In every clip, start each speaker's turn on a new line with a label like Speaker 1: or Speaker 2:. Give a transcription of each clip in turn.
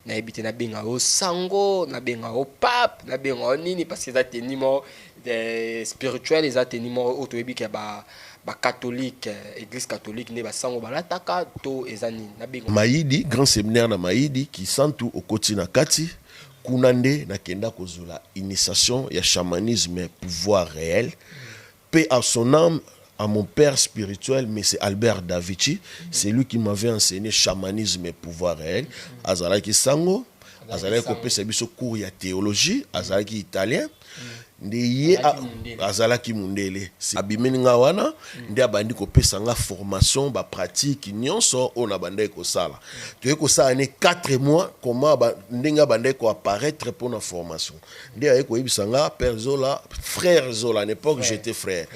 Speaker 1: na ebité na benga au sango na benga au pape na benga au nini parce que ça tenimo spirituel ça tenimo auto ebike ba catholique église catholique ne ba sango balataka to ezani na benga
Speaker 2: Maïdi grand séminaire na Maïdi qui santu okoti na kati kunande na kenda kozula initiation ya chamanisme et pouvoir réel paix à son âme à mon père spirituel, mais c'est Albert Davici, c'est lui qui m'avait enseigné chamanisme et pouvoir réel. Azalaki Sango, Azalaki Kopé Sebiso cours ya théologie, Azalaki italien. Ndeye azalaki mundele abimeni nga wana nde abandi kopesa nga formation ba pratique nyonso ona bande ko sala to ko sala ne 4 mois comment ndenga bande ko apparaître pour na formation nde ay ko ibisanga père Zola frère Zola à l'époque j'étais frère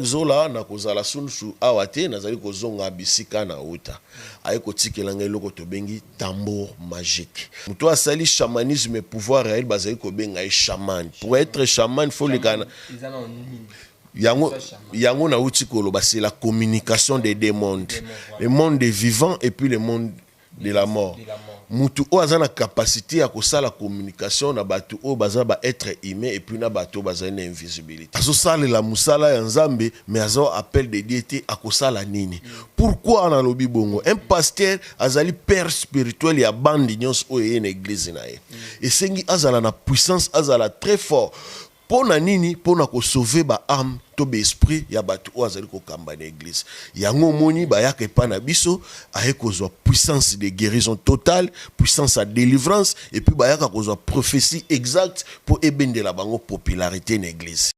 Speaker 2: Zola na ko zala sunsu awate nazali ko zonga bisika na uta ay ko tikelanga eloko to bengi tambour magique muto asali chamanisme et pouvoir réel bazali ko benga chaman pour être chaman il faut les gana yango na uti koloba c'est la communication des deux mondes le monde des vivants et puis le monde de la mort mutu o azana capacité à kosa la communication na batu o baza ba être humain et puis na batu baza na invisibilité aso sala la musala ya nzambe mais azo appel de diété à kosa la nini pourquoi na lobi bongo un pasteur azali père spirituel ya bandi nyons o ye na église na ye et sengi azala na puissance azala très fort pona nini pona ko sauver ba âme to be esprit ya batu o azali ko kamba na église yango moni ba yaka pa na biso aye kozwa puissance de guérison totale puissance à délivrance et puis ba yaka kozwa prophétie exacte pour ebende la bango popularité na église.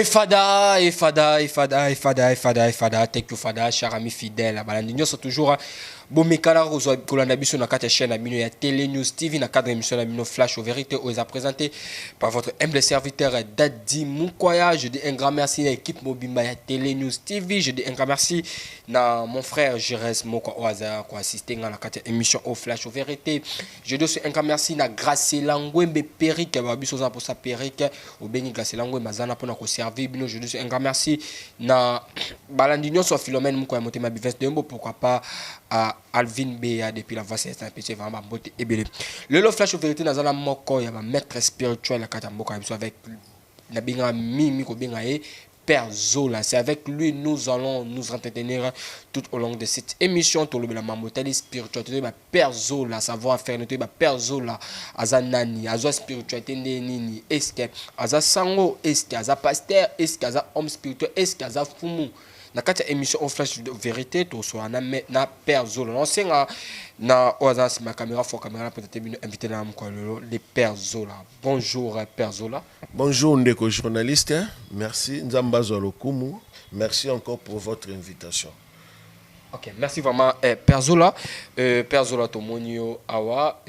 Speaker 1: Fada, thank you Fada, cher ami fidèle. Nous sommes toujours Bomekala Kolanda Biso na kata chaîne Amino ya Télé News TV na cadre émission Amino Flash aux vérités aux présenté par votre humble serviteur Daddy Moukoya. Je dis un grand merci à l'équipe Mobimba ya Télé News TV. Je dis un grand merci à mon frère Jerez Moko Oaza qui a assisté à la kata émission au Flash aux vérités. Je dis aussi un grand merci à Gracela Ngwembe Perique Babiso pour sa Perique au Béni Gracela Ngwembe Mazana pour nous servir. Je dis un grand merci à Balandinho sur Philomène Moukoya Motema Bivens Dembo, pourquoi pas à Alvin Béa depuis la voix c'est un petit vraiment beauté et belle. Le Flash aux vérités dans la moko ya ba maître spirituel la katamboka avec Nabinga Mimi ko benga e Père Zola. C'est avec lui nous allons nous entretenir tout au long de cette émission tout le la mamotali spiritualité ba Père Zola savoir faire notre ba Père Zola azanani azo spiritualité nini est-ce que aza sango est-ce que aza pasteur est-ce que aza homme spirituel est-ce que aza fumu na kati émission au Flash de vérité to so na Père Zola non senga na oza ma caméra fo caméra peut-être invité na mko le Père Zola. Bonjour Père Zola.
Speaker 2: Bonjour ndeko journaliste, merci Nzamba Zolokumu, merci encore pour votre invitation.
Speaker 1: Ok, merci vraiment Père Zola. Père Zola tomonio awa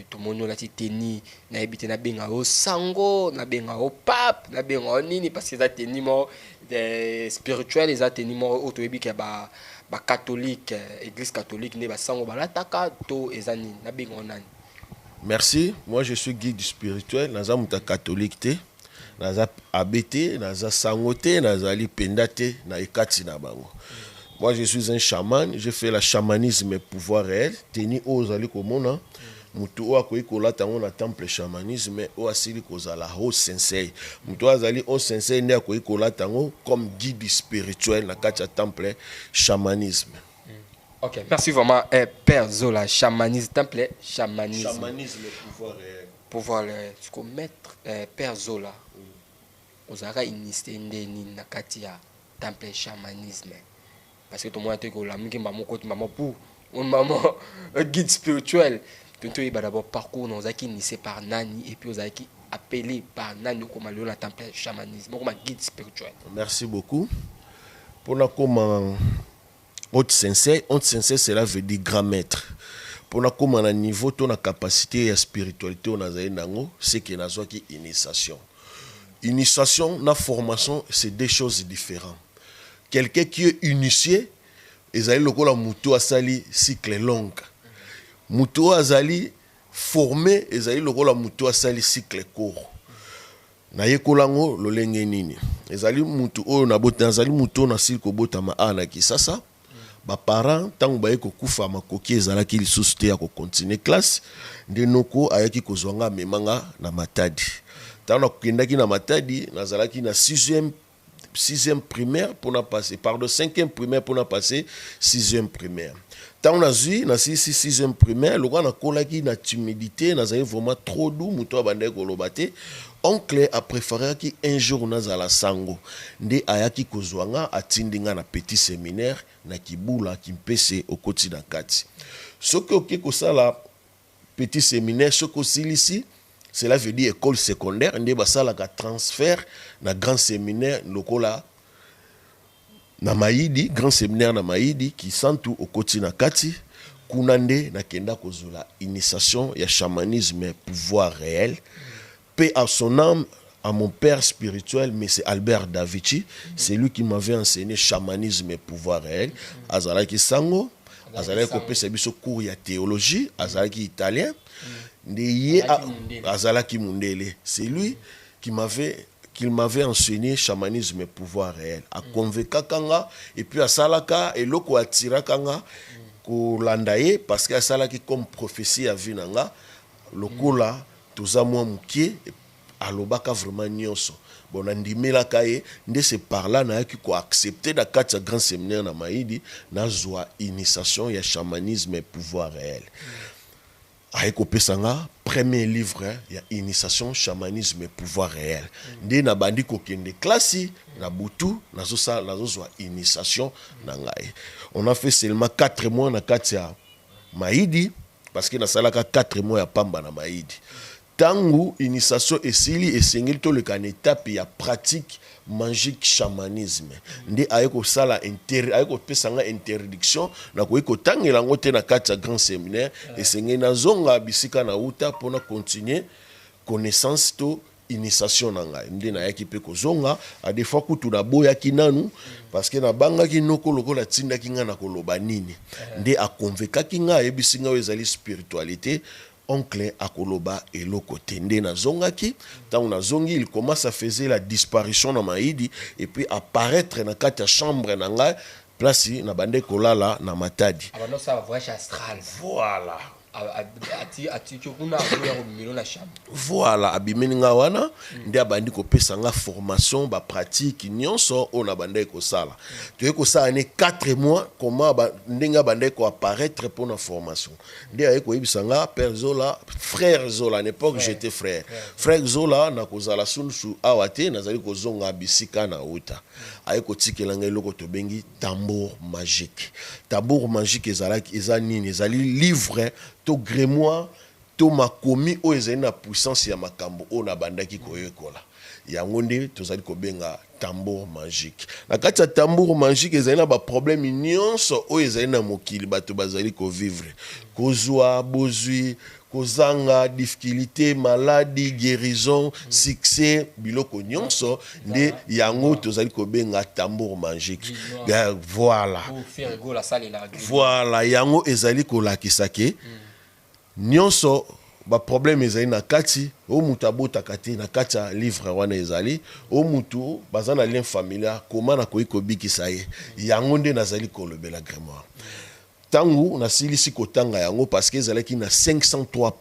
Speaker 1: tomonio lati teni na ebité na benga o sango na benga o pape na benga o nini parce que ça teni mo spirituel et ça teni mo auto ebike ba catholique église catholique ne ba sango balataka to ezani na benga o nani.
Speaker 2: Merci, moi je suis guide spirituel naza muta catholique te naza abete naza sangote naza lipendate na ekati na bango. Moi, je suis un chaman, je fais le chamanisme et pouvoir réel. Teni ozali komona, mutu o akoyi kolata ngo na temple chamanisme o asili kozala ho sensei. Mutu azali o sensei nde akoyi kolata ngo comme guide spirituel na kati ya temple chamanisme.
Speaker 1: Ok, merci vraiment Père Zola, chamanisme, temple chamanisme.
Speaker 2: Chamanisme et pouvoir réel.
Speaker 1: Pouvoir réel. Ce qu'on mettre Père Zola, ozara initié ndeni na kati ya temple chamanisme. Parce que tout le monde a dit que maman pour un maman guide spirituel. Tout le monde a d'abord parcours dans initié par Nani et puis on qui appelé par Nani comme le temple chamanisme comme guide spirituel.
Speaker 2: Merci beaucoup. Pour nous comme haute sensei cela veut dire grand maître. Pour nous comme un niveau ton capacité et spiritualité on a nango c'est que na qui initiation. Initiation na formation c'est deux choses différentes. Quelqu'un qui est initié, ils allaient le la muto asali cycle long. mutu azali formé ezali lokola mutu asali cycle court na yekolango lolenge nini ezali mutu oyo na bota azali mutu na sili kobotama ana kisasa ba parents tango baye kokufa makoki ezalaki lisusu te ya kokontinue classe nde noko ayaki kozwanga memanga na Matadi tango nakokendaki na Matadi nazalaki na 6e primaire pour na passer pardon 5e primaire pour na passer 6e primaire tant na zui na 6e primaire le na kolaki na timidité nazali vraiment trop doux muto abandai kolobate oncle a préféré ki un jour nazala sango nde ayaki kozwanga atindinga na petit séminaire na Kibula kimpese okoti na kati soki oki kosala petit séminaire soko silisi cela veut dire école secondaire nde basalaka transfert na grand séminaire lokola na Maïdi grand séminaire na Maïdi qui santu okoti na kati kunande na kenda kozula initiation ya chamanisme et pouvoir réel paix à son âme à mon père spirituel mais c'est Albert Davichi c'est lui qui m'avait enseigné chamanisme et pouvoir réel azalaki sango azalaki kopesa biso cours ya théologie azalaki italien azalaki mundele c'est lui qui m'avait enseigné chamanisme et pouvoir réel a convaincu kanga et puis asalaka eloko atira kanga ko landaye parce que asalaki comme prophétie à vinanga lokola toza mwa mukie alobaka vraiment nyonso bon andimelaka ye nde c'est par là na ki ko accepter da kati grand séminaire na Maïdi na zwa initiation ya chamanisme et pouvoir réel aiko pesanga premier livre ya initiation chamanisme et pouvoir réel nde na bandi ko kende classe na butu nazo zwa initiation na ngai on a fait seulement 4 mois na kati ya Maïdi parce que na salaka 4 mois ya pamba na Maïdi tangu initiation esili esengeli to le kan étape ya pratique magique chamanisme nde ayeko sala ayeko pesanga interdiction na ko tangela ngote na kati ya grand séminaire esengeli na zonga bisika na uta pona continuer connaissance to initiation na ngai nde na yaki pe ko zonga a des fois kutu na boya kinanu parce que na banga kinoko lokola tinda kinga na koloba nini nde a convaincre kinga ebisinga ezali spiritualité oncle akoloba eloko tende na zongaki tant na zongi il commence à faire la disparition na Maïdi et puis apparaître na kati ya chambre na ngai place na bande kolala na Matadi
Speaker 1: alors ça voyage astral
Speaker 2: voilà
Speaker 1: voilà
Speaker 2: abimeni nga wana nde abandi kopesa nga formation ba pratique nyonso ona bande ko sala to ko sala ne 4 mois comment ndenga bande ko apparaître pour na formation nde ayeko yebisa nga père Zola frère Zola à l'époque j'étais frère Zola na kozala sunsu awate nazali kozonga bisika na uta ayeko tikela nga eloko to bengi tambour magique ezalaki ezanini ezali livre to grimoire to makomi o ezali na puissance ya makambo o na bandaki koyekola yango nde tozali kobenga tambour magique na kati ya tambour magique ezali na ba problème nyonso o ezali na mokili bato bazali ko vivre kozwa bozwi kozanga difficulté maladie guérison succès biloko nyonso nde yango tozali kobenga tambour magique voilà yango ezali kolakisake nyonso ba problème ezali na kati o mutu abotaka te na kati ya livre wana ezali o mutu baza na lien familial koma na koyi kobikisa ye yango nde nazali kolobela grimoire tangu nasilisi kotanga yango parce que ezalaki na 503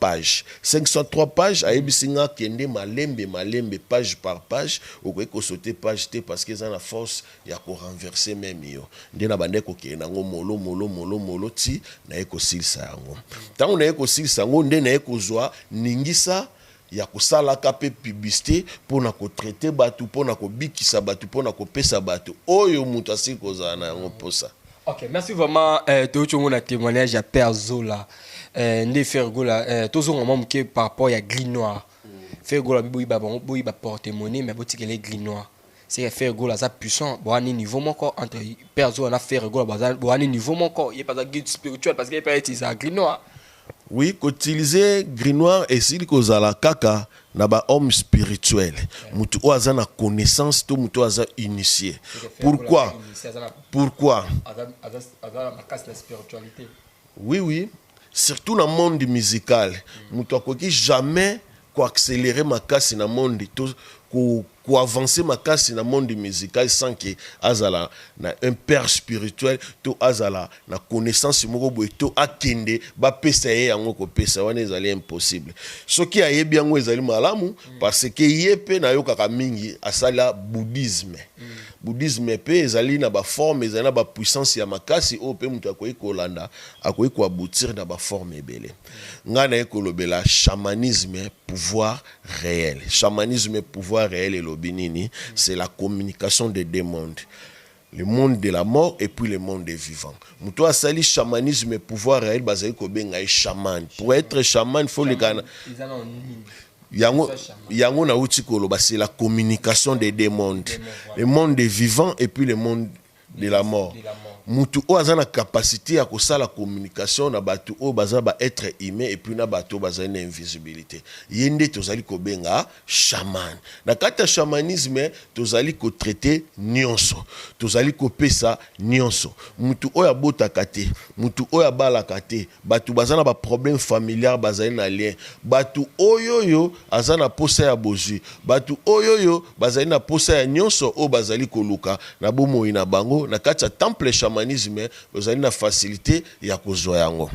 Speaker 2: pages ayebisinga kende malembe page par page okoki kosote page te parce que eza na force ya korenverse même yo nde na bande kokende yango molo ti naye kosilisa yango tangu naye kosilisa yango nde naye kozwa ningisa ya kosalaka pe publicité pona ko traiter batu pona ko bikisa batu pona ko pesa batu oyo mutu asili kozala na yango posa.
Speaker 1: Ok, merci vraiment. Tu as un témoignage à Père Zola. Ndé Fergola, tous ont un qui par rapport à Glinois. Fergola, il va porter monnaie, mais il y a Glinois. C'est Fergola, ça puissant. Bon, à un niveau encore entre Père Zola et Fergola, bon, à un niveau encore. Il n'y a pas de guide spirituel parce qu'il n'y a pas de Glinois.
Speaker 2: Oui, qu'utiliser Grinoire et s'il kozala kaka na ba homme spirituel. Mutu oaza na connaissance to mutu oaza initié. Pourquoi?
Speaker 1: Oui,
Speaker 2: surtout dans le monde musical mutu akoki jamais accélérer ma casse dans le monde pour avancer ma casse dans le monde musical sans que azala na un père spirituel to azala na connaissance moko boy to akende ba pesa ye yango ko pesa wana ezali impossible soki ayebi yango ezali malamu parce que yepe na yoka mingi asala bouddhisme bouddhisme pe ezali na ba forme ezali na ba puissance ya makasi o pe mutu akoyi kolanda akoyi ko aboutir na ba forme ebele ngana ekolobela chamanisme pouvoir réel chamanisme pouvoir réel et l'obinini c'est la communication des deux mondes le monde de la mort et puis le monde des vivants mutu asali chamanisme et pouvoir réel bazali ko benga chaman pour être chaman il faut le gana yango na uti koloba c'est la communication des deux mondes le monde des vivants et puis le monde de la mort mutu o azana capacité à kosala communication na batu o baza ba être humain et puis na batu baza na invisibilité yende tozali ko benga chaman na kata chamanisme tozali ko traiter nyonso tozali ko pesa nyonso mutu o ya bota kate mutu o ya bala kate batu baza na ba problème familial bazali na lien batu oyoyo azana posa ya bozu batu oyoyo bazali na posa ya nyonso o bazali ko luka na bomo ina bango na kata temple chamanisme vous avez une facilité ya kozwa yango.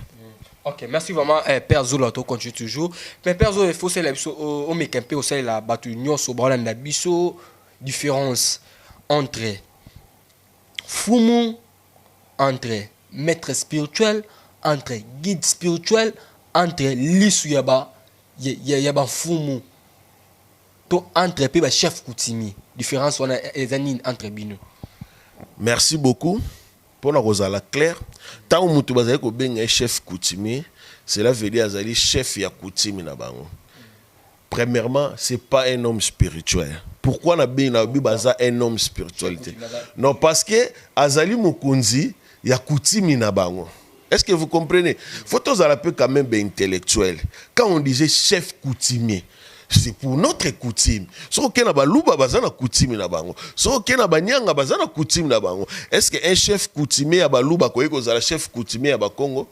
Speaker 1: Ok, merci vraiment Père Zolo to continue toujours. Mais Père Zolo il faut c'est la au mekempe au c'est la batu nyonso ba na biso différence entre fumu entre maître spirituel entre guide spirituel entre lisu yaba fumu to entre pe ba chef coutumier différence on a ezani entre bino.
Speaker 2: Merci beaucoup. Pour la Rosala claire, tant que mutu bazali ko benga chef coutumier, cela veut dire azali chef ya coutume na bango. Premièrement, c'est pas un homme spirituel. Pourquoi na benga baza un homme spiritualité? Non, parce que azali mokonzi ya coutume na bango. Est-ce que vous comprenez? Faut aux peu quand même intellectuel. Quand on disait chef coutumier, c'est pour notre coutume. So kena ba luba bazana coutume na bango. So kena ba nyanga bazana coutume na bango. Est-ce que un chef coutumier ya ba luba ko yeko za chef coutumier ya ba Congo?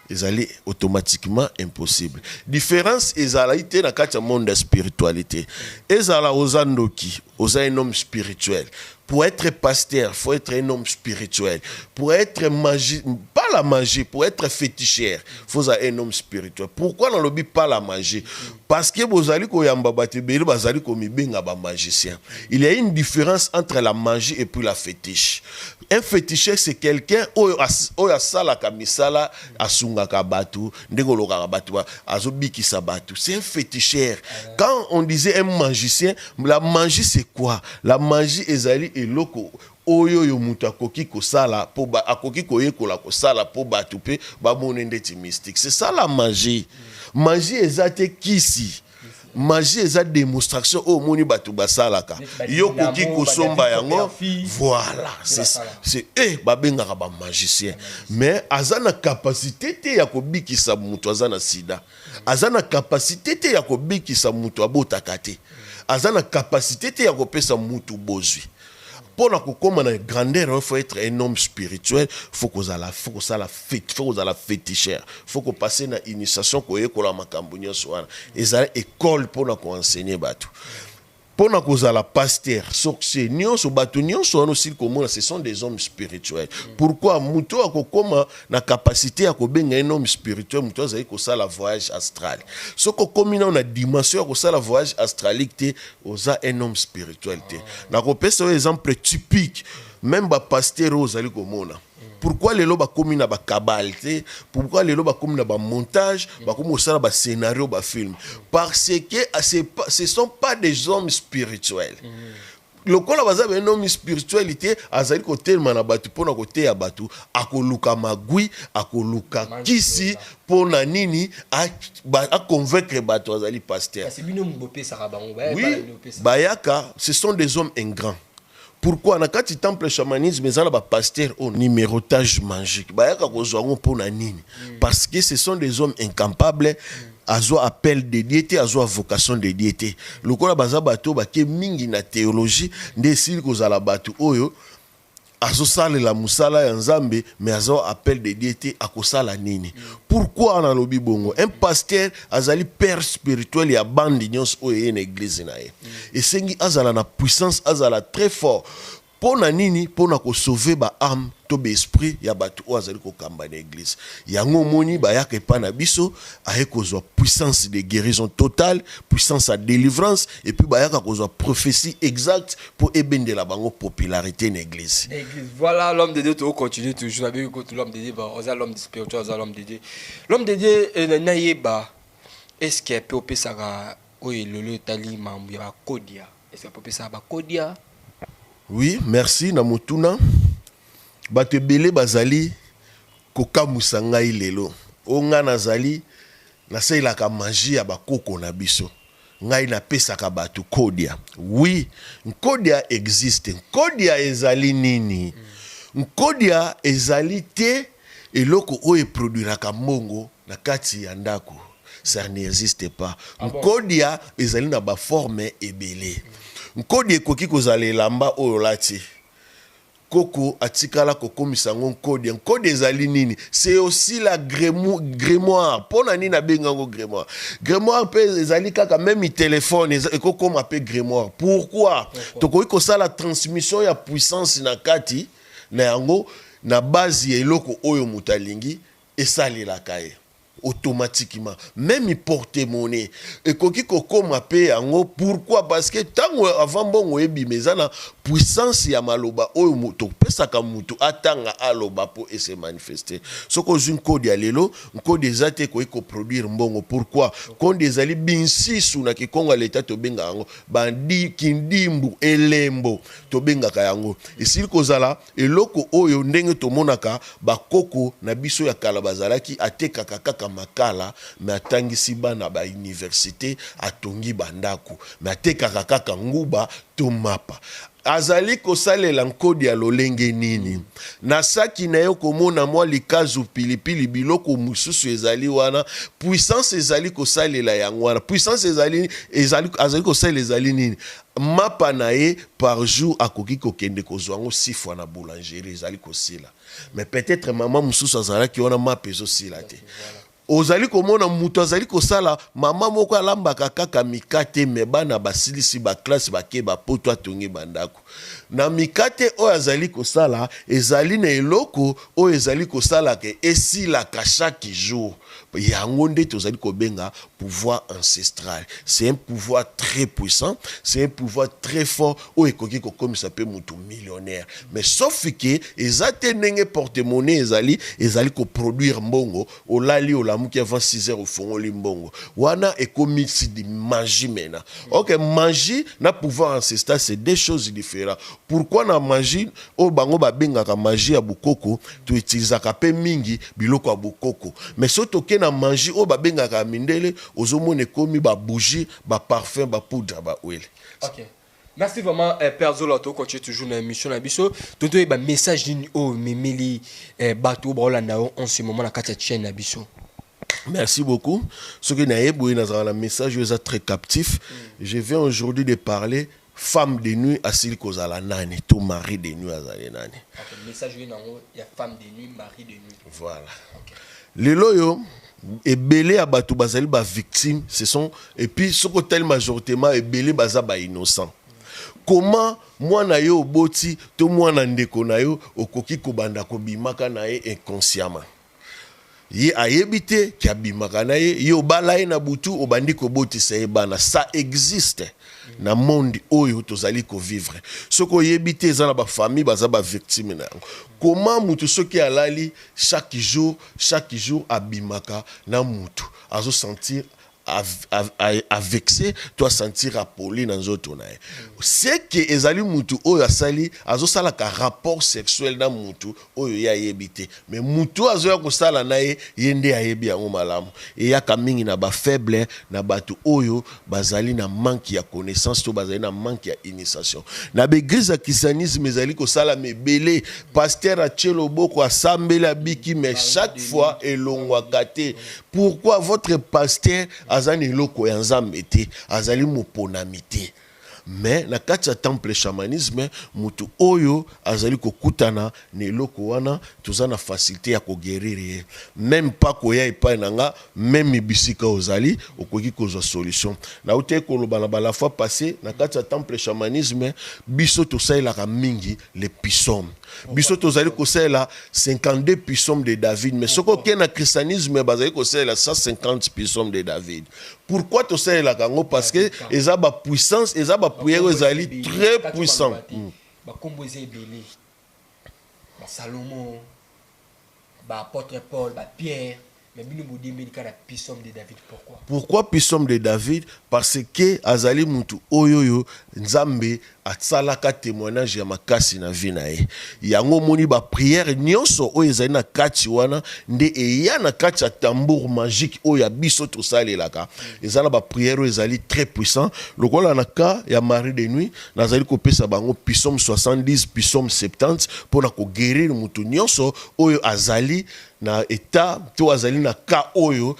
Speaker 2: Ezali automatiquement impossible. Différence ezala ité na kati ya monde de spiritualité. Ezala ozandoki, oza un homme spirituel. Pour être pasteur, il faut être un homme spirituel. Pour être magie, pas la magie, pour être féticheur, il faut être un homme spirituel. Pourquoi on ne dit pas la magie? Parce que il y a une différence entre la magie et puis la fétiche. Un féticheur, c'est quelqu'un qui a salaka misala asungaka batu, ndegoloka batu, azobikisa batu. C'est un féticheur. Quand on disait un magicien, la magie c'est quoi? La magie ezali eloko oyo yo mutu akoki kosala po ba akoki koyekola kosala po batu pe ba monendeti mystique. C'est ça la magie. Magie ezate kisi. Magie eza démonstration o moni batu basalaka. Yo koki kosomba yango. Voilà, c'est ba bengaka ba magicien. Mais azana capacité te ya kobikisa mutu azana sida. Azana capacité te ya kobikisa mutu abotaka te. Azana capacité te ya kopesa mutu bozwi. Pour la grandeur, il faut être un homme spirituel, il faut qu'on a la féticheur, il faut qu'on passe une initiation qu'on ait la macambounia soit et ça école pour nous enseigner batu. Pour nous cause la pasteur, sorcier, nyonso batu nyonso aussi comme ce sont des hommes spirituels. Pourquoi muto akokoma na capacité à kobenga un homme spirituel muto azali ko sala voyage astral. Ce ko komina na dimension ko sala voyage astralique te oza un homme spirituel te. Na ko pesa un exemple typique même ba pasteur ozali komona. Pourquoi les loba comme na ba kabalité? Pourquoi les loba comme na ba montage? Ba comme ça ba scénario ba film? Parce que ce sont pas des hommes spirituels. Le kola baza un homme spiritualité azali ko tellement na batu pona ko te ya batu akoluka magui akoluka kisi pona nini a convaincre batu azali pasteur. Oui, bayaka ce sont des hommes ingrats. Pourquoi na kati temple chamanisme ezala ba pasteur au numérotage magique bayaka kozwango pona nini parce que ce sont des hommes incapables azo appel de diété azo vocation de diété lokola baza bato ba ke mingi na théologie ndesili kozala bato oyo azosala la musala ya nzambe mais azo appel de diété akosala nini. Pourquoi na lobi bongo un pasteur azali père spirituel ya bandi nyons oyo na église na ye esengi azala na puissance azala très fort pona nini pona ko sauver ba âme to be esprit ya batu o azali ko kamba na église yango moni ba yaka pa na biso aye kozwa puissance de guérison totale, puissance à délivrance et puis ba yaka kozwa prophétie exacte pour ebendela bango popularité na église.
Speaker 1: Voilà, l'homme de Dieu to continue toujours avec l'homme de Dieu ba oza l'homme spirituel oza l'homme de Dieu. L'homme de Dieu na yeba est-ce que peut opesaka oyo lolo tali mambu ya kodia est-ce que peut opesaka ba kodia.
Speaker 2: Oui, merci na mutuna. Bato ebele bazali kokamusa ngai lelo. O nga nazali nasalelaka magie ya bakoko na biso. Ngai napesaka bato kodia. Oui, kodia existe. Kodia ezali nini? Kodia ezali te eloko oyo produiraka mbongo na kati ya ndako. Ça n'existe pas. Kodia ezali na ba forme ebele. Nkodi ekoki kozala elamba oyo lati koko atikala kokomisa ngo nkodi. Nkodi ezali nini? C'est aussi la grimoire. Pona nini na benga ngo grimoire? Grimoire pe ezali kaka même téléphone ekokoma pe grimoire. Pourquoi? Tokoki kosala transmission ya puissance na kati na yango na base ya eloko oyo mutalingi esalelaka ye. Automatiquement même porte-monnaie et koki kokoma pe yango. Pourquoi? Parce que tango avant bongo ebimezana puissance ya maloba oyo moto pesaka mutu atanga aloba po et se manifester. Soko zun code ya lelo code ezate ko produire mbongo. Pourquoi? Konde ezali binsi suna ki Kongo l'état to benga yango bandi kindimbu elembo to benga ka yango. Isil kozala eloko oyo ndenge to monaka bakoko na biso ya kala bazalaki ateka kaka makala me atangisi bana ba université atongi bandako me atekaka kaka nguba to mapa. Azali kosalela nkodi ya lolenge nini na saki na yo komona mwa likazu pilipili biloko mususu ezali wana puissance ezali kosalela yango wana puissance azali kosalela ezali nini mapa na ye par jour akoki kokende kozwa ngo 6 fois na boulangerie ezali kosila mais peut-être maman mususu azalaki wana mapa ezosila te. Ozali komona mutu azali kosala mama moko alambaka kaka mikate me bana basilisi ba classe bake ba poto atongi bandako na mikate oyo azali kosala ezali na eloko oyo ezali kosala ke esilaka chaque jour yango nde tozali kobenga pouvoir ancestral. C'est un pouvoir très puissant, c'est un pouvoir très fort oyo ekoki kokomisa pe mutu millionnaire mais sauf que ezate ndenge porte-monnaie ezali ko produire mbongo olali olamuki avant 6 heures au fond limbongo wana ekomisi di magie mena. OK, magie na pouvoir ancestral c'est deux choses différentes. Pourquoi na magie o bango babengaka magie ya bukoko to utilisaka pe mingi biloko ya bukoko mais soto ke na magie o babengaka mindele ozomone komi ba bougie ba parfum ba poudre ba huile.
Speaker 1: OK. Merci vraiment Père Zoloto, continue toujours dans l'émission na biso. Tonto ba message ni o memeli bato bolanda en ce moment na kati ya chaîne na biso.
Speaker 2: Merci beaucoup. Ce que naïbou dans la message est très captif. Je viens aujourd'hui de parler femme de nuit asili kozala nani to mari de nuit azali nani.
Speaker 1: Le message il y a femme de nuit, mari de nuit.
Speaker 2: Voilà. Les loyo ebele abatu bazali ba victime ce sont et puis ce que tel majoritairement ebele baza ba innocent. Comment moi na yo boti to moi na ndeko na yo okoki kobanda kobimaka na ye inconsciemment. Ye ayebite ki abimaka na ye yo balaye na butu obandi koboti sa bana ça existe na monde oyo tozali ko vivre. Soko yebite za na ba famille baza ba victime na. Comment mutu soki alali chaque jour abimaka na mutu azo sentir à vexer, toi sentir appelé dans autres nae. C'est que ezali mutu oyo asali azo sala ka rapport sexuel na mutu oyo ya yebite. Mais mutu azo ya ko sala nae yende ayebi yango malamu. Et ya kamingi na ba faible na batu oyo bazali na manque ya connaissance to bazali na manque ya initiation. Na begreza ya christianisme ezali ko sala mebele pasteur a tchelo boko asambela biki mais chaque fois elongwa kate. Pourquoi votre pasteur azani loko ya nzambe te azali moponami te mais na kati ya temple chamanisme mutu oyo azali kokutana na eloko wana toza na facilité ya koguérir ye même pas koya epai nanga même bisika ozali okoki kozwa solution na uté koloba na la fois passée na kati ya temple chamanisme biso tosalelaka mingi les psaumes biso tozali kosalela 52 psaumes de David mais soko ke na christianisme bazali kosalela 150 psaumes de David. Pourquoi tosalelaka ngo? Parce que eza ba puissance eza ba prière ezali très puissant.
Speaker 1: Ba komboze ebele ba Salomon ba apôtre Paul ba Pierre mais bino bodi medika na psaume de David.
Speaker 2: Pourquoi psaume de David? Parce que azali mutu oyoyo nzambe atsalaka témoignage ya makasi na vie na ye yango moni ba prière nyonso oyo ezali na kati wana nde eya na kati ya tambour magique oyo ya biso tosalelaka ezala ba prière oyo ezali très puissant lokola na ka ya Marie de nuit nazali kopesa bango psaume 70 psaume 70 mpona koguérir mutu nyonso oyo azali na état to azali na ka oyo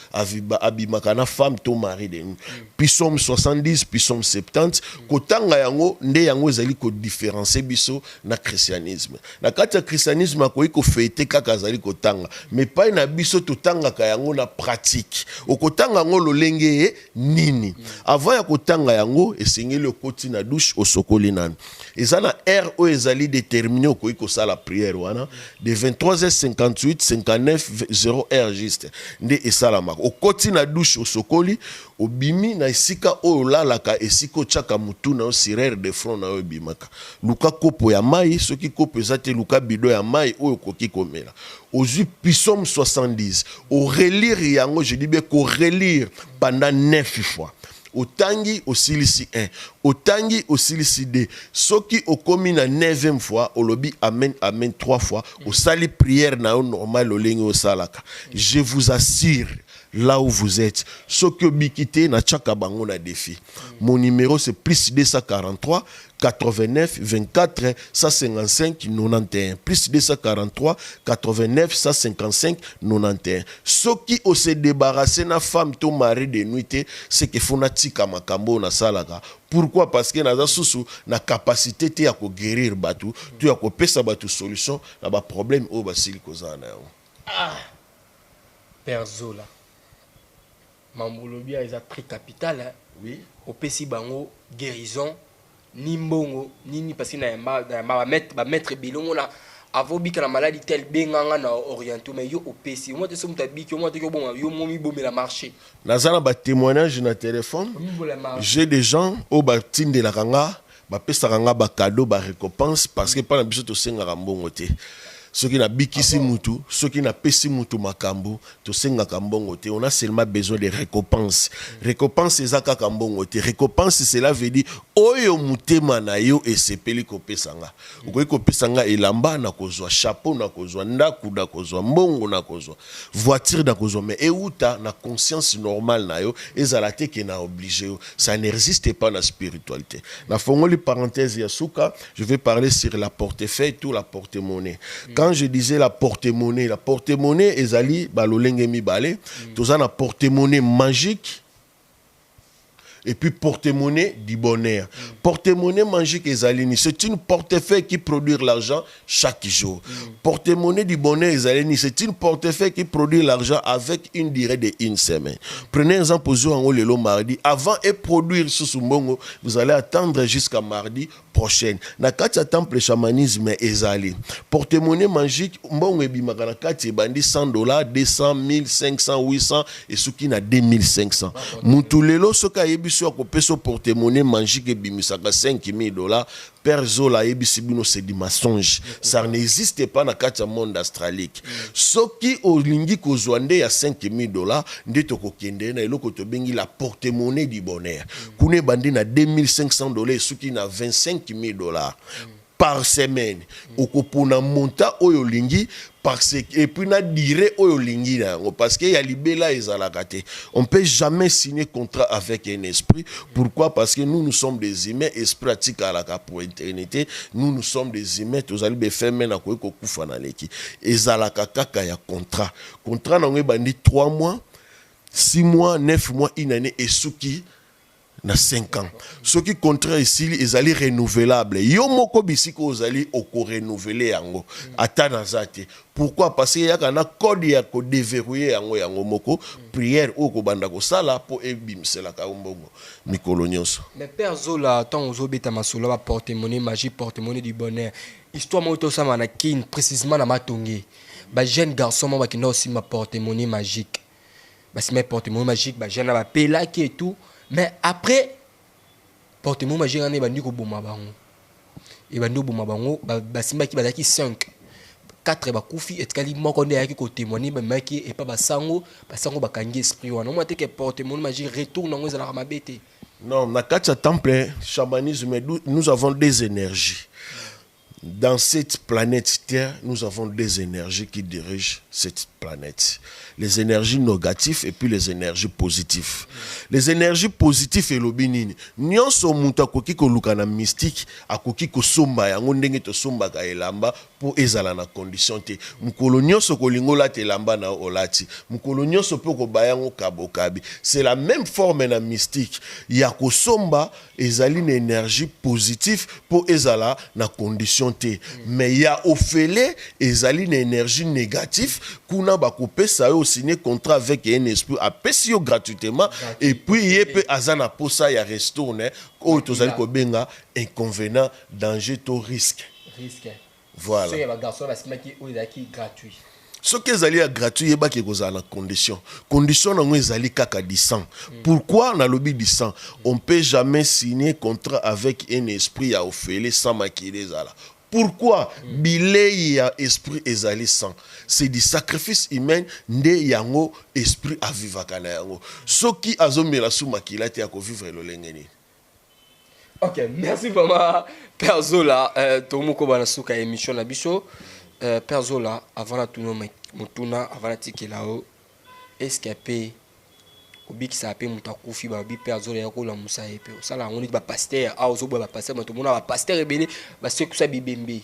Speaker 2: abimaka na femme to mari de nuit. Psaume 70 psaume 70 kotanga yango nde yango ezali ko différencier biso na christianisme. Na kati ya christianisme akoyi ko fêter kaka azali kotanga mais pas na biso totanga ka yango na pratique. Okotanga ngo lolenge nini. Avant ya kotanga yango esengeli okoti na douche osokoli nani. Eza na heure o ezali déterminé okoyi ko sala prière wana de 23h58 59 0h juste nde esalamaka okoti na douche osokoli obimi na esika oyo lalaka esika chaka mutu na sirere de front na obimaka luka kopo ya mai soki kopo ezate luka bido ya mai oyo koki komela ozui psaume 70 au relire yango je dis bien ko relire pendant 9 fois otangi osilisi 1 otangi osilisi 2 soki okomi na 9e fois olobi amen amen 3 fois osali prière na yo normal olengi osalaka je vous assure là où vous êtes soki obikite na tchaka bango na défi mon numéro c'est plus 243 89 24 155 91 plus 243 89 155 91 soki o se débarrasser na femme to mari de nuit c'est que fona tika makambo na salaka. Pourquoi? Parce que naza susu na capacité te ya ko guérir batu tu ya ko pesa batu solution na ba problème o basili kozana yo.
Speaker 1: Père Zola Mambolobia est très capital hein?
Speaker 2: Oui
Speaker 1: au pesi bango guérison nimbongo nini parce que na maître bilongo na avobika na maladie tel benganga na oriento mais yo opesi moi te so mutabiki moi te ko bon yo momi bomela marché
Speaker 2: nazana ba témoignage na téléphone j'ai des gens au batinde la kanga ba pesa kanga ba cadeau ba récompense parce que pas na biso to senga mbongo te soki na bikisi mutu soki na pesi mutu makambo to senga kambongo te on a seulement besoin de récompense récompense ezaka kambongo te récompense cela veut dire oyo mutema na yo esepeli kopesanga okoki kopesanga elamba na kozwa chapeau na kozwa ndaku na kozwa mbongo na kozwa voiture na kozwa mais euta na conscience normale na yo ezala te ke na obligé yo ça ne résiste pas na spiritualité na fongoli parenthèse ya suka je vais parler sur la portefeuille tout la porte-monnaie. Quand je disais la porte-monnaie ezali balolenge mibale toza na porte-monnaie magique et puis porte-monnaie du bonheur. Porte-monnaie magique ezalini, c'est une portefeuille qui produit l'argent chaque jour. Porte-monnaie du bonheur ezalini, c'est une portefeuille qui produit l'argent avec une durée de 1 semaine. Prenez un exemple pour le mardi, avant et produire sous mbongo, vous allez attendre jusqu'à mardi prochain. Na kati ya temple chamanisme ezali. Porte-monnaie magique mbongo ebimaka na kati bandi $100, 200, 1000, 500, 800 et suki na 2500. Mutulelo soka yebi sur kopeso porte-monnaie magique ebimisaka $5000. Père Zola ebisibino c'est du mensonge. Ça n'existe pas na kati ya monde astralique. Soki olingi kozwande ya $5000 nde tokokende na eloko tobengi la porte-monnaie du bonheur. Kune bandi na $2500 suki na $25000 par semaine. Okopona monta oyo lingi parce que et puis na dire oyo lingi na parce que ya libela ezalaka te. On peut jamais signer contrat avec un esprit. Pourquoi? Parce que nous sommes des humains, esprit atika alaka pour éternité. Nous sommes des humains, tozali be fermer na ko kufa na leki. Ezalaka kaka ya contrat. Contrat na bandi 3 mois, 6 mois, 9 mois, une année et suki na 5 ans. Ce qui contraire ici, ils allaient renouvelables. Yo moko bisiko aux alliés au renouveler yango. Ata nazate. Pourquoi? Parce qu'il y a un code ya ko déverrouiller yango moko prière au ko banda ko sala pour ebimsela ka umbongo mikolo nyonso.
Speaker 1: Mais Père Zola, tant aux obéta masolo va porte-monnaie magique, porte-monnaie du bonheur. Histoire moi to sama na kin précisément na matongi. Ba jeune garçon moi qui n'a aussi ma porte-monnaie magique. Bah si ma porte-monnaie magique, bah jeune ba pela qui et tout. Mais après, porte-monnaie magique, on est bandu au Bomabango. Et bandu au Bomabango, Basimba qui badaki 5. 4 bakoufi, et kali moko ne yaki ko témoigner, maki et pas basango bakangi esprit. On a que porte-monnaie magique retourne dans les aramabete.
Speaker 2: Non, na katia temple chamanisme, nous avons des énergies. Dans cette planète Terre, nous avons des énergies qui dirigent cette planète. Les énergies négatives et puis les énergies positives. Les énergies positives et l'obinini. Nyonso muta koki ko lukana mystique, akoki ko somba yango ndenge to somba ka elamba pour ezala na condition te. Mukolo nyonso ko lingola te elamba na olati. Mukolo nyonso pe ko bayango kabokabi. C'est la même forme na mystique. Ya ko somba ezali na énergie positive pour ezala na condition te. Mais ya ofele ezali na énergie négative kuna ba couper ça signer contrat avec un esprit à pesio gratuitement et puis yep azana pour ça ya retourner o tozali ko benga inconvénient danger to risque voilà
Speaker 1: c'est ba garçon ba simaki o ezaki gratuit
Speaker 2: ce que ezali ya gratuit yeba ke kozala condition nango ezali kaka 100. Pourquoi na lobby 100 on peut jamais signer contrat avec un esprit ya ofele sans maquiller zala. Pourquoi bilei ya esprit ezali sang? C'est du sacrifice humain nde yango esprit avivaka na yango. Soki azomela sou makila te ako vivre lolenge ni.
Speaker 1: Ok, merci vraiment Père Zola. Tomoko bana suka émission na biso. Père Zola, avant la mutuna avant la tikelao escapé obi qui s'appelle mutakufi ba bi Père Zola yako la musa epe. Ça là on dit ba pasteur a ozo ba pasteur mais tout le monde ba pasteur rebelle ba se kusa bibembe.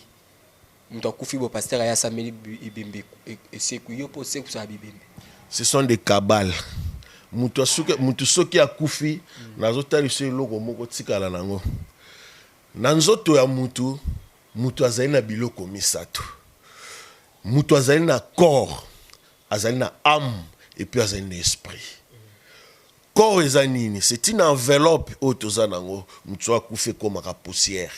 Speaker 1: Mutakufi ba pasteur ya sameli bibembe et c'est kuyo po se kusa bibembe.
Speaker 2: Ce sont des cabales. Mutu soki akufi nazotalisa eloko moko tikala nango. Na nzoto ya mutu azali na biloko misato. Mutu azali na corps, azali na âme et puis azali na esprit. Corps ezanini, c'est une enveloppe autozanango, mutu akufi comme la poussière.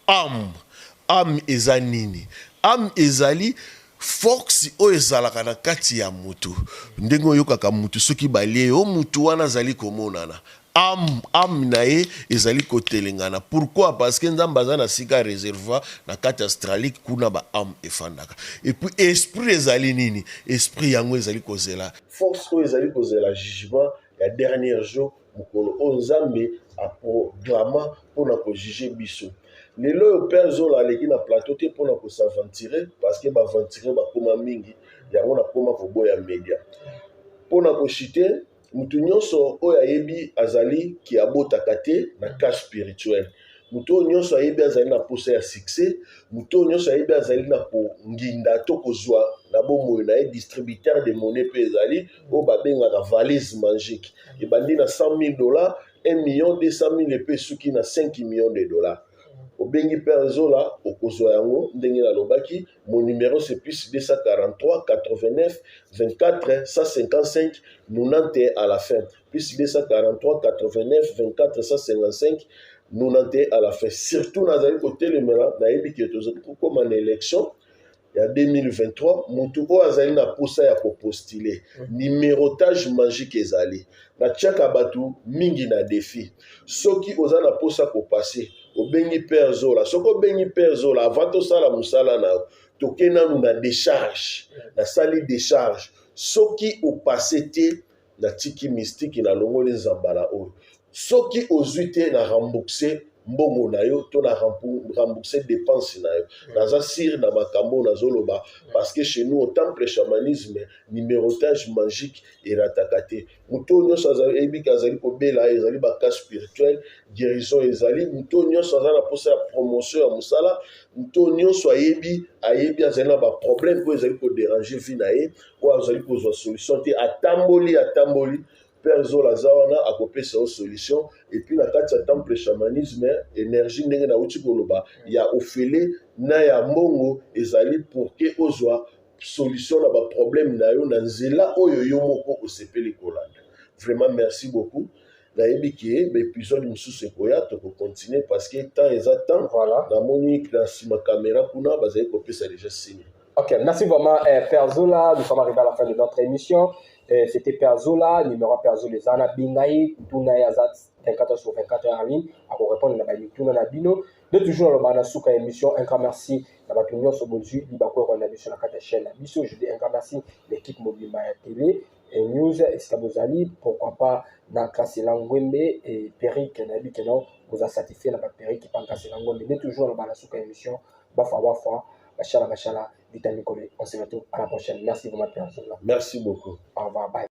Speaker 2: Âme ezanini. Âme ezali force o ezalaka na kati ya mutu. Ndengo yokaka mutu soki balie o mutu wana zali komonana. Âme nae ezali kotelengana. Pourquoi? Parce que nzamba za na sika réservoir na kati astralique kuna ba âme efandaka. Et puis esprit ezali nini? Esprit yango ezali kozela. Force o ezali kozela jugement ya dernier jour mukolo onzambe a programma pona ko juger biso. Lelo Père Zola aleki na plateau te pona ko s'aventurer parce que ba aventurer ba koma mingi yango na koma ko boya média. Pona ko chiter mutu nyonso oyo ayebi azali ki abotaka te na cache spirituel. Mutu nyonso ayebi azali na posa ya succès, mutu nyonso ayebi azali na ko nginda to kozwa na bomoi na distributeur de monnaie pe ezali o babengaka valise magique. E bandi na $100,000, 1 million 200 000 epe suki na 5 millions de dollars. Obengi Père Zola okozwa yango ndenge na lobaki mon numéro c'est plus 243 89 24 155 91 à la fin plus 243 89 24 155 91 à la fin surtout nazali côté le mera na yebi ki tozali comme en élection il y a 2023 mutu o azali na posa ya ko postuler numérotage magique ezali na tiaka batu mingi na défi soki oza na posa ko passer obengi Père Zola soko bengi Père Zola avant to sala musala na tokena na décharge na sali décharge soki o passer te na tiki mystique na longoli nzambala o soki ozuite na rembourser mbongo na yo to na rembourser dépenses na yo naza sir na makambo na zoloba parce que chez nous au temple chamanisme numérotage magique et ratakate muto nyonso azali ebi kazali ko bela ezali ba cas spirituel guérison ezali muto nyonso azali na posa ya promotion ya musala muto nyonso ayebi azali na ba problème ko ezali ko déranger vie na ye ko azali ko zo solution te atamboli Père Zola Zawana a copé sa solution et puis la carte ya temple chamanisme énergie ndenge na uti koloba ya ofele na ya mongo ezali pour que ozwa solution na ba problème na yo na nzela oyo yo moko osepeli kolanda. Vraiment merci beaucoup. Nayebi ki épisode mosusu ekoya to continuer parce que temps eza temps
Speaker 1: voilà
Speaker 2: na monique na sima caméra kuna bazali kopesa déjà signe.
Speaker 1: Ok, merci vraiment Père Zola, nous sommes arrivés à la fin de notre émission. C'était Père Zola, numéro Père Zola Zana Bingaï, Tunaï Azat 24 sur 24 en ligne, à vous répondre à la Tuna Nabino. De toujours le Banasuka émission, un grand merci à la Tunion Sobozu, Libako Rondabi sur la carte chaîne Nabiso. Je dis un grand merci l'équipe Mobile Maya Télé et News, Estabozali, pourquoi pas Nakasi Langwembe et Peric Nabi Kenon, vous a certifié la Peric qui passe Langwembe. De toujours le Banasuka émission, Bafa Bafa, Bachala Bachala, Vitamine Collé. On se retrouve à la prochaine. Merci beaucoup, Père Zola.
Speaker 2: Merci beaucoup.
Speaker 1: Au revoir, bye.